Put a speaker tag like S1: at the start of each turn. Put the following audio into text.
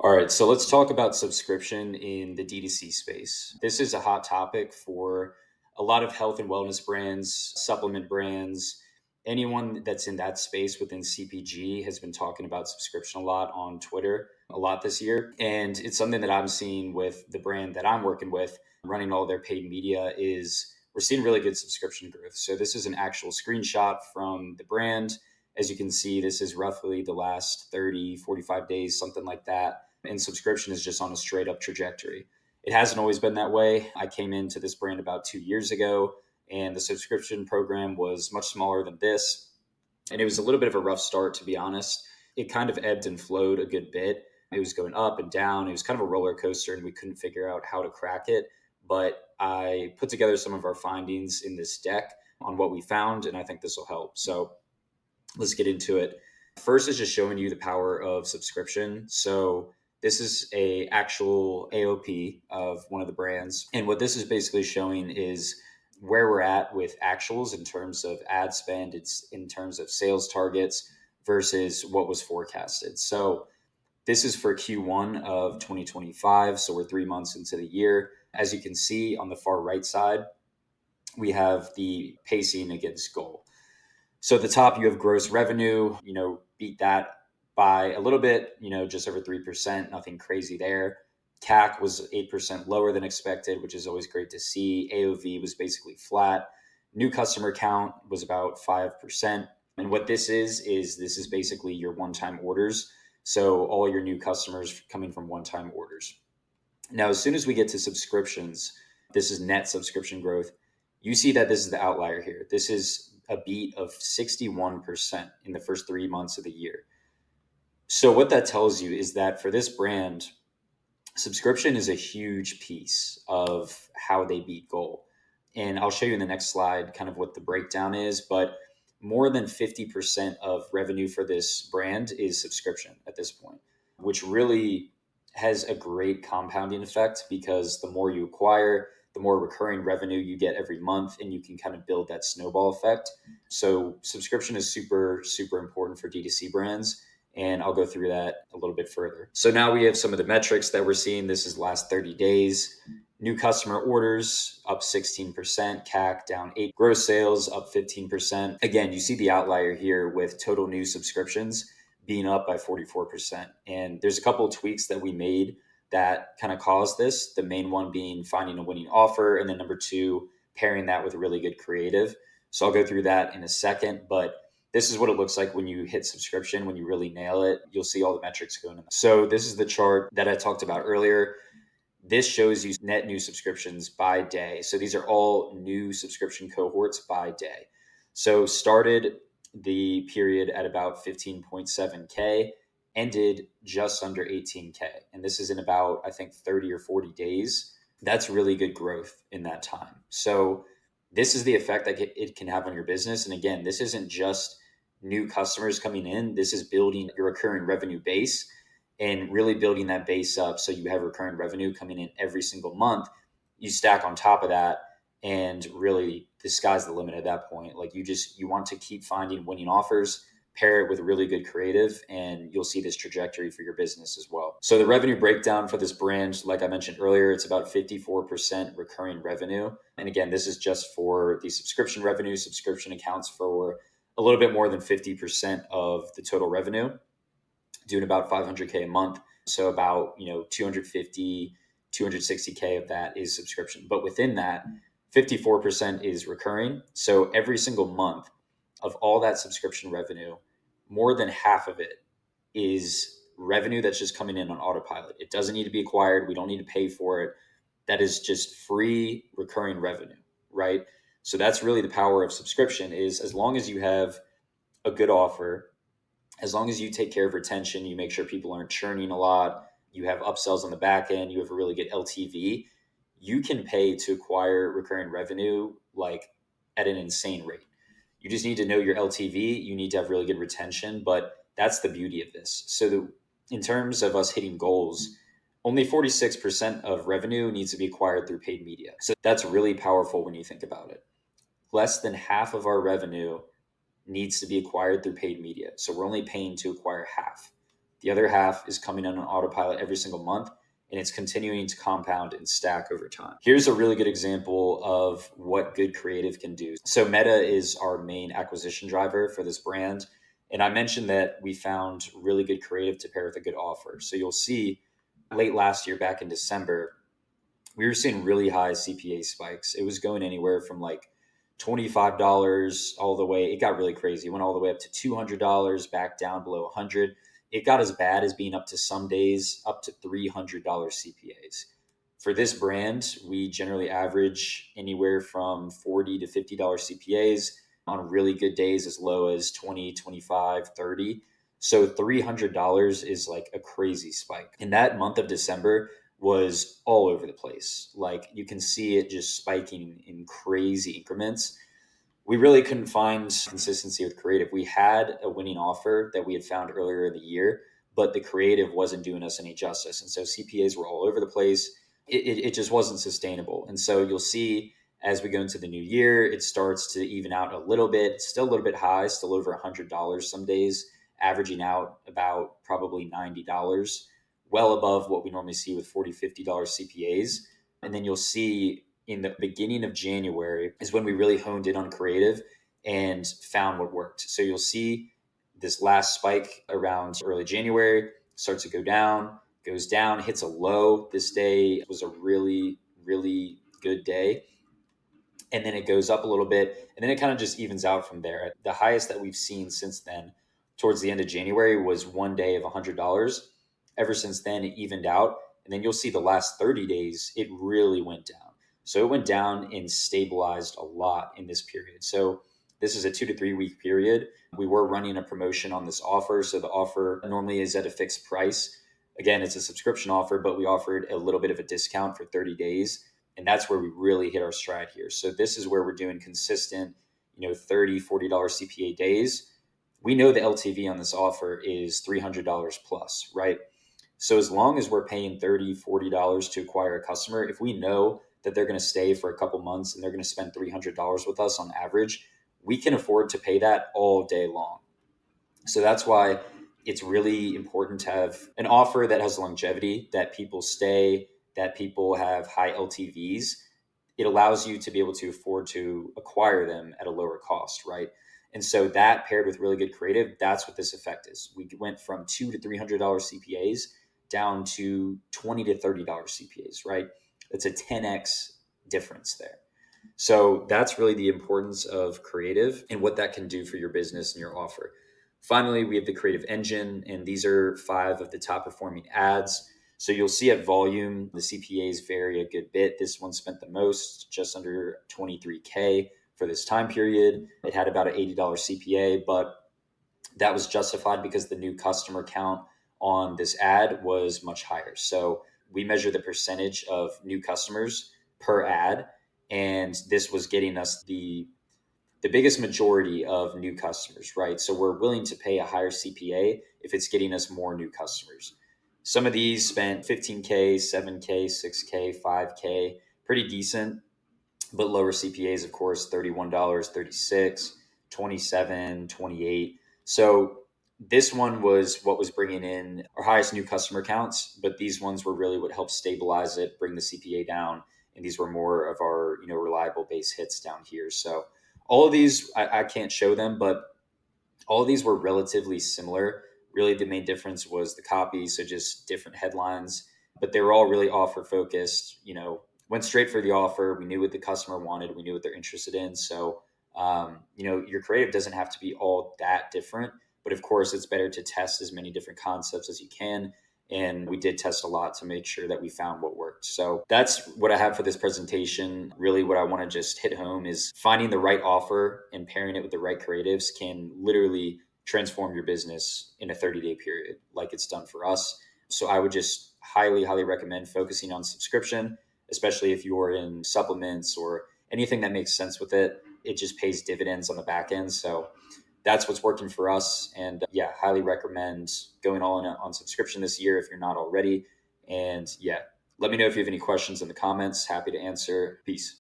S1: All right, so let's talk about subscription in the DTC space. This is a hot topic for a lot of health and wellness brands, supplement brands. Anyone that's in that space within CPG has been talking about subscription a lot on Twitter, a lot this year. And it's something that I'm seeing with the brand that I'm working with, running all their paid media, is we're seeing really good subscription growth. So this is an actual screenshot from the brand. As you can see, this is roughly the last 30, 45 days, something like that, and subscription is just on a straight up trajectory. It hasn't always been that way. I came into this brand about 2 years ago, and the subscription program was much smaller than this. And it was a little bit of a rough start, to be honest. It kind of ebbed and flowed a good bit. It was going up and down. It was kind of a roller coaster, and we couldn't figure out how to crack it. But I put together some of our findings in this deck on what we found, and I think this will help. So let's get into it. First is just showing you the power of subscription. So this is a actual AOP of one of the brands. And what this is basically showing is where we're at with actuals in terms of ad spend, it's in terms of sales targets versus what was forecasted. So this is for Q1 of 2025. So we're 3 months into the year. As you can see on the far right side, we have the pacing against goal. So at the top, you have gross revenue, beat that by a little bit, just over 3%, nothing crazy there. CAC was 8% lower than expected, which is always great to see. AOV was basically flat. New customer count was about 5%. And what this is basically your one-time orders. So all your new customers coming from one-time orders. Now, as soon as we get to subscriptions, this is net subscription growth. You see that this is the outlier here. This is a beat of 61% in the first 3 months of the year. So what that tells you is that for this brand, subscription is a huge piece of how they beat goal. And I'll show you in the next slide kind of what the breakdown is, but more than 50% of revenue for this brand is subscription at this point, which really has a great compounding effect because the more you acquire, the more recurring revenue you get every month, and you can kind of build that snowball effect. So subscription is super, super important for D2C brands. And I'll go through that a little bit further. So now we have some of the metrics that we're seeing. This is last 30 days. New customer orders up 16%, CAC down 8%, gross sales up 15%. Again, you see the outlier here with total new subscriptions being up by 44%. And there's a couple of tweaks that we made that kind of caused this. The main one being finding a winning offer, and then number two, pairing that with really good creative. So I'll go through that in a second, but this is what it looks like when you hit subscription. When you really nail it, you'll see all the metrics going in. So this is the chart that I talked about earlier. This shows you net new subscriptions by day. So these are all new subscription cohorts by day. So started the period at about 15.7K, ended just under 18K. And this is in about, I think, 30 or 40 days. That's really good growth in that time. So this is the effect that it can have on your business. And again, this isn't just new customers coming in. This is building your recurring revenue base and really building that base up so you have recurring revenue coming in every single month. You stack on top of that, and really the sky's the limit at that point. Like you want to keep finding winning offers, pair it with really good creative, and you'll see this trajectory for your business as well. So the revenue breakdown for this brand, like I mentioned earlier, it's about 54% recurring revenue. And again, this is just for the subscription revenue. Subscription accounts for a little bit more than 50% of the total revenue, doing about 500K a month. So about, 250, 260K of that is subscription. But within that, 54% is recurring. So every single month of all that subscription revenue, more than half of it is revenue that's just coming in on autopilot. It doesn't need to be acquired. We don't need to pay for it. That is just free recurring revenue, right? So that's really the power of subscription, is as long as you have a good offer, as long as you take care of retention, you make sure people aren't churning a lot, you have upsells on the back end, you have a really good LTV, you can pay to acquire recurring revenue like at an insane rate. You just need to know your LTV. You need to have really good retention, but that's the beauty of this. So in terms of us hitting goals, only 46% of revenue needs to be acquired through paid media. So that's really powerful when you think about it. Less than half of our revenue needs to be acquired through paid media. So we're only paying to acquire half. The other half is coming on an autopilot every single month, and it's continuing to compound and stack over time. Here's a really good example of what good creative can do. So Meta is our main acquisition driver for this brand. And I mentioned that we found really good creative to pair with a good offer. So you'll see late last year, back in December, we were seeing really high CPA spikes. It was going anywhere from like $25 all the way. It got really crazy. It went all the way up to $200, back down below 100. It got as bad as being up to some days up to $300 CPAs. For this brand, we generally average anywhere from $40 to $50 CPAs on really good days, as low as 20, 25, 30. So $300 is like a crazy spike. In that month of December was all over the place. Like you can see it just spiking in crazy increments. We really couldn't find consistency with creative. We had a winning offer that we had found earlier in the year, but the creative wasn't doing us any justice. And so CPAs were all over the place. It just wasn't sustainable. And so you'll see as we go into the new year, it starts to even out a little bit. It's still a little bit high, still over $100 some days, averaging out about probably $90, well above what we normally see with $40, $50 CPAs. And then you'll see in the beginning of January is when we really honed in on creative and found what worked. So you'll see this last spike around early January starts to go down, goes down, hits a low. This day was a really, really good day. And then it goes up a little bit, and then it kind of just evens out from there. The highest that we've seen since then, towards the end of January, was one day of $100. Ever since then, it evened out. And then you'll see the last 30 days, it really went down. So it went down and stabilized a lot in this period. So this is a 2 to 3 week period. We were running a promotion on this offer. So the offer normally is at a fixed price. Again, it's a subscription offer, but we offered a little bit of a discount for 30 days. And that's where we really hit our stride here. So this is where we're doing consistent, $30, $40 CPA days. We know the LTV on this offer is $300 plus, right? So as long as we're paying $30, $40 to acquire a customer, if we know that they're going to stay for a couple months and they're going to spend $300 with us on average, we can afford to pay that all day long. So that's why it's really important to have an offer that has longevity, that people stay, that people have high LTVs. It allows you to be able to afford to acquire them at a lower cost, right? And so that paired with really good creative, that's what this effect is. We went from $200 to $300 CPAs down to $20 to $30 CPAs, right? It's a 10x difference there. So that's really the importance of creative and what that can do for your business and your offer. Finally, we have the creative engine, and these are 5 of the top performing ads. So you'll see at volume, the CPAs vary a good bit. This one spent the most, just under 23K for this time period. It had about an $80 CPA, but that was justified because the new customer count on this ad was much higher. So we measure the percentage of new customers per ad, and this was getting us the biggest majority of new customers, right? So we're willing to pay a higher CPA if it's getting us more new customers. Some of these spent 15K, 7K, 6K, 5K, pretty decent, but lower CPAs, of course, $31, $36, $27, $28. So this one was what was bringing in our highest new customer counts, but these ones were really what helped stabilize it, bring the CPA down. And these were more of our, reliable base hits down here. So all of these, I can't show them, but all of these were relatively similar. Really, the main difference was the copy, so just different headlines, but they were all really offer focused. Went straight for the offer. We knew what the customer wanted. We knew what they're interested in. So, your creative doesn't have to be all that different, but of course, it's better to test as many different concepts as you can. And we did test a lot to make sure that we found what worked. So that's what I have for this presentation. Really, what I want to just hit home is finding the right offer and pairing it with the right creatives can literally transform your business in a 30-day period like it's done for us. So I would just highly, highly recommend focusing on subscription, especially if you're in supplements or anything that makes sense with it. It just pays dividends on the back end. So that's what's working for us. And highly recommend going all in on subscription this year if you're not already. And let me know if you have any questions in the comments. Happy to answer. Peace.